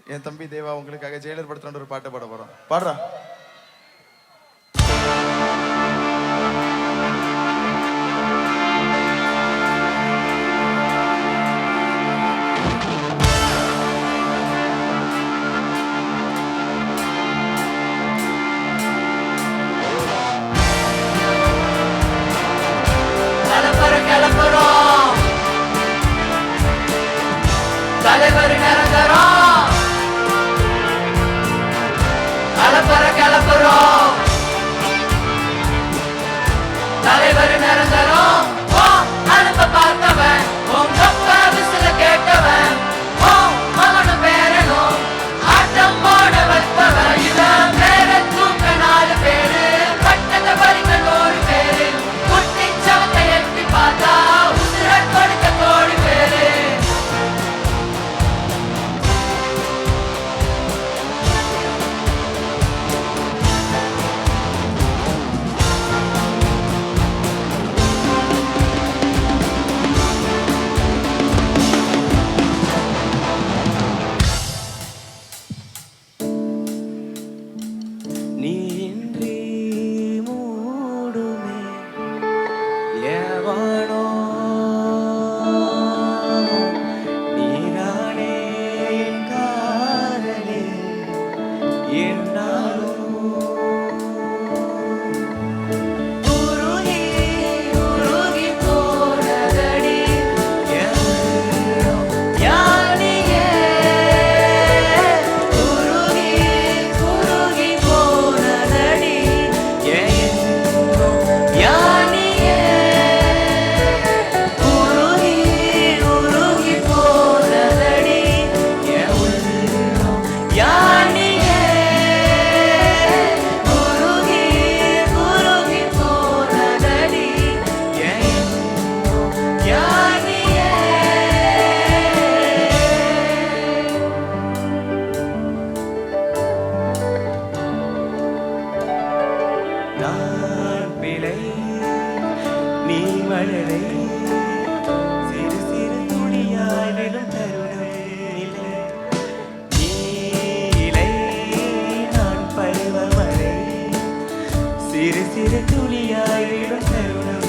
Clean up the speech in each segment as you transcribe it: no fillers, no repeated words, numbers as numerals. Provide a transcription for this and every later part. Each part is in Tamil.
என் தம்பி தேவா உங்களுக்காக ஜெயிலர் படத்துல ஒரு பாட்டை பாட போறோம். பாடுறா. தலைவர் நிரந்தரம் கிளப்புறோம் தலைவர் நிரந்தரம் அனுப்ப பார்த்தவன் விசில கேட்டவன் மகனும் பேரனும் ஆட்டம் போட வைப்பவன் இவன் பேர தூக்க 4 பேரு பட்டத பறிகள் 1 பேரு குட்டி சவத்தை எட்டி பார்த்தா உசுர கொடுக்க 1 பேரு நீ மழலை சிறு சிறு துளியாய் விடும் தருணமில்லை நீலை நான் பருவமழை சிறு சிறு துளியாய் விடும் தருணம்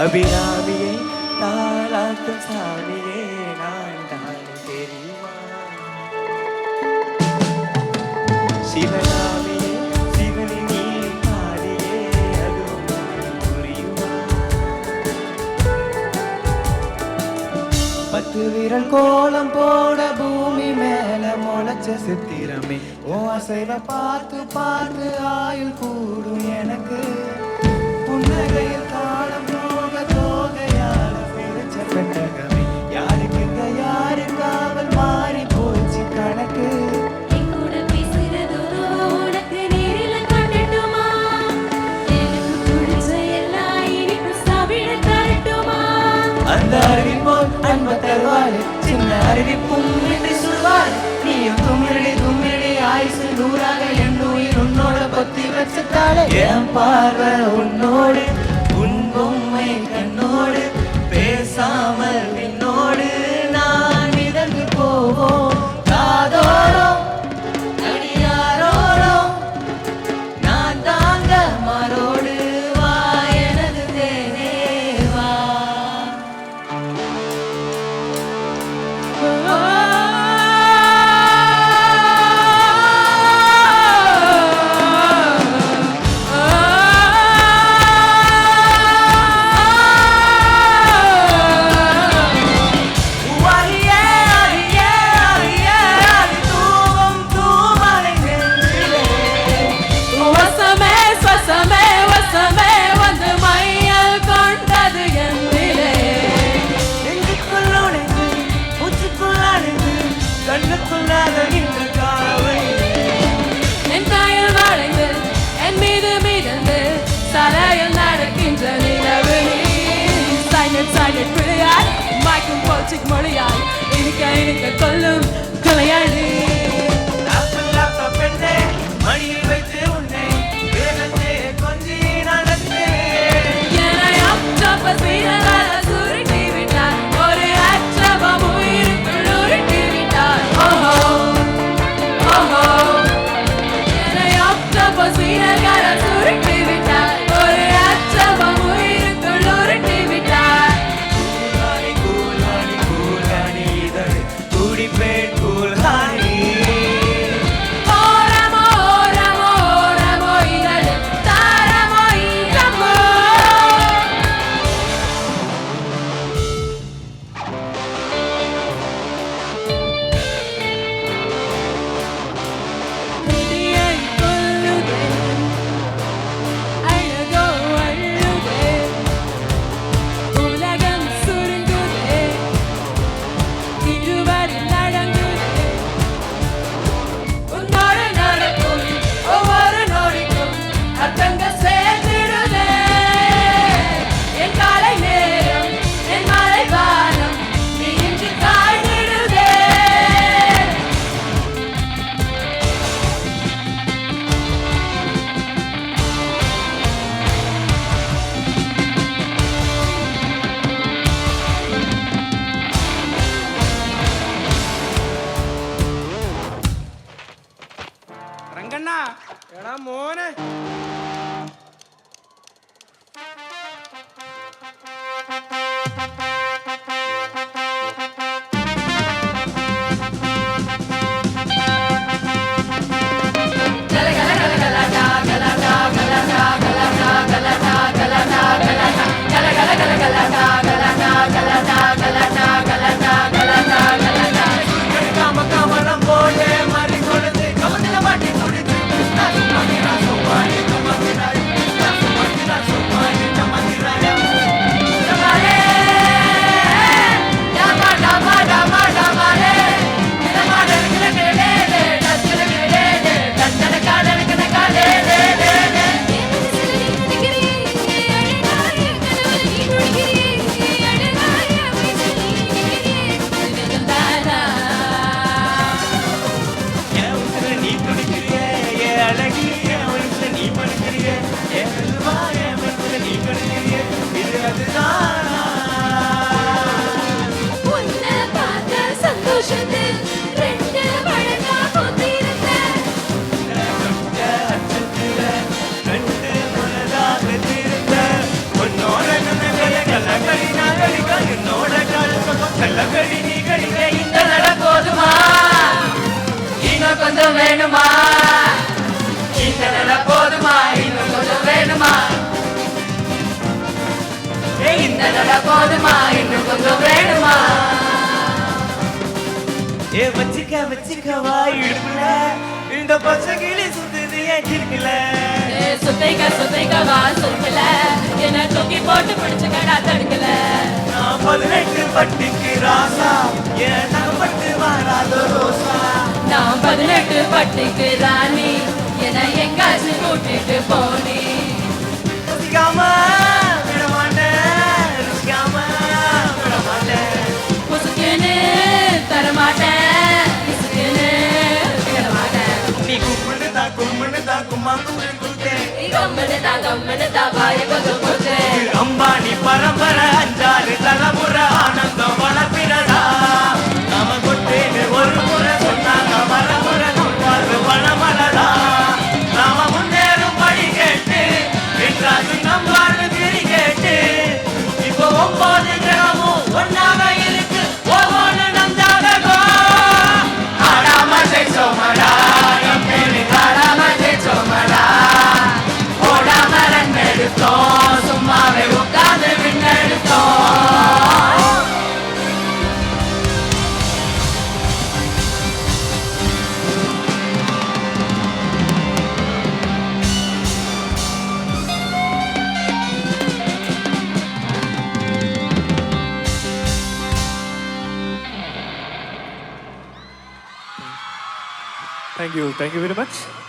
அபிராமியை தாளாக்கும் சாமியே நான் தான் தெரியுமா சிவகாமியே சிவனி நீ பாடியே அதுவும் புரியுமா 10 விரல் திங்கள் கோலம் போட பூமி மேல முளைச்ச சித்திரமே ஓ அசைவ பார்த்து பார்த்து ஆயுள் கூடும் எனக்கு புன்னகையில் காலம் போக தோகையால பிரிச்ச பெட்டகமே யாருக்கு யாரு காவல் மாறி போச்சு கணக்கு அந்த அறிவிப்போல் அன்ப தருவாரு சின்ன அறிவிப்பும் என்று சொல்வார் நீயும் தும்மிரடி ஆயுசு நூறாக என் உயிர் உன்னோட பத்தி வச்சுட்டாலே என் பார்வை உன்னோடு உன் பொம்மை கண்ணோடு பேசாமல் என்னோடு நான் மிதந்து போவோம் காதோரம் அடியாரோரம் நான் தாங்க மாறோடு வா எனது தேனே வா மொழியாய் இனிக்க கொல்லும் கலையாடி மணியில் வைத்து உன்னை கொஞ்சி சுருட்டி விட்டார் ஒரு அச்சபம் உயிருக்குள் உருட்டி விட்டார் ஓஹோ ஓஹோ சுருட்டி விட்டார் ஒரு அச்சபம் உயிருக்குள் உருட்டி விட்டார் ரங்கண்ணா எடா மோனே கொஞ்சம் வேணுமா இந்த நில போதுமா இன்னும் கொஞ்சம் வேணுமா இந்த நில போதுமா இன்னும் கொஞ்சம் வேணுமா ஏ வச்சுக்கவா இடுப்புல இந்த பச்சை கிளி சுத்துது என் கிறுக்குல சுத்தைக்க வா சுருக்கல என்ன தூக்கி போட்டு பிடிச்சுக்கடா தடுக்கல நான் 18 பட்டுக்கு ராசா என் நகப்பட்டு மாறாதோ ரோசா நான் 18 பட்டுக்கு ராணி என்ன எங்காச்சும் கூட்டிட்டு போனி ருசிக்காம விடமாட்டேன் ருசிக்காம விடமாட்டேன் புசுக்குன்னு தரமாட்டேன் இசுக்குன்னு விடமாட்டேன் நீ கும்முன்னு தான் கும்மா குடுத்தேன் கம்மனு தான் வாய கொஞ்சம் போச்சு அம்பானி பரம்பரை 5 தலைமுறை ஆனந்தம் வளர்ப்பினடா நாம கொட்டேன்னு ஒரு முறை சொன்னாங்க மரமுறை நம்பாது பணமலடா நாம முன்னேறும் படி கேட்டு என்றாச்சு நம்பாரு திரி கேட்டு இப்போ 9 கிராமம் ஒன்னாக இருக்கு ஒவ்வொன்று நம் ஜாதகம் ஆடாம ஜெயிச்சோமடா என் பேரு ஆடாம ஜெயிச்சோமடா ஓடாம ரன் எடுத்தோம் சும்மாவே உட்கார்ந்து விண்ணெடுத்தோம் Thank you very much.